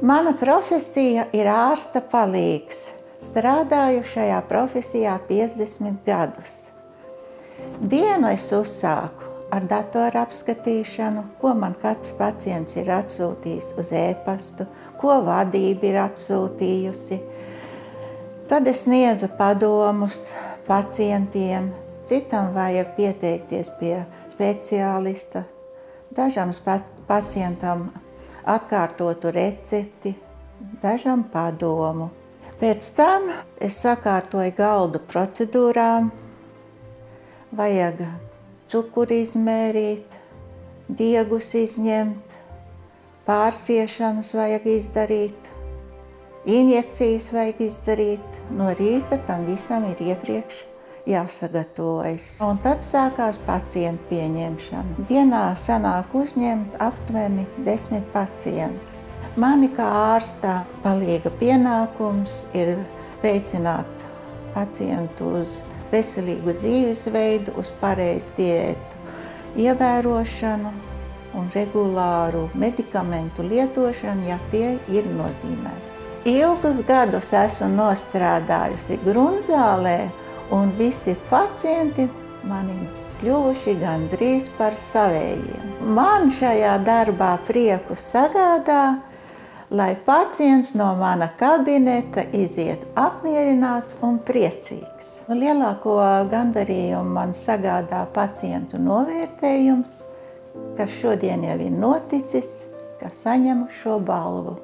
Mana profesija ir ārsta palīgs. Strādāju šajā profesijā 50 gadus. Dienu es uzsāku ar datoru apskatīšanu, ko man katrs pacients ir atsūtījis uz e-pastu, ko vadība ir atsūtījusi. Tad es sniedzu padomus pacientiem, citam vajag pieteikties pie speciālista, dažam pacientam atkārtotu recepti, dažam padomu. Pēc tam es sakārtoju galdu procedūrām, vajag cukuru izmērīt, diegus izņemt, pārsiešanas vajag izdarīt, injekcijas vajag izdarīt. No rīta tam visam ir iepriekš jāsagatavojas. Un tad sākās pacientu pieņemšana. Dienā sanāk uzņemt aptuveni 10 pacientus. Mani kā ārstā palīga pienākums ir veicināt pacientu uz veselīgu dzīvesveidu, uz pareizu diētu ievērošanu un regulāru medikamentu lietošanu, ja tie ir nozīmēti. Ilgus gadus esmu nostrādājusi Grunzālē, un visi pacienti mani kļuvuši gandrīz par savējiem. Man šajā darbā prieku sagādā, lai pacients no mana kabineta iziet apmierināts un priecīgs. Lielāko gandarījumu man sagādā pacientu novērtējums, kas šodien jau ir noticis, ka saņemu šo balvu.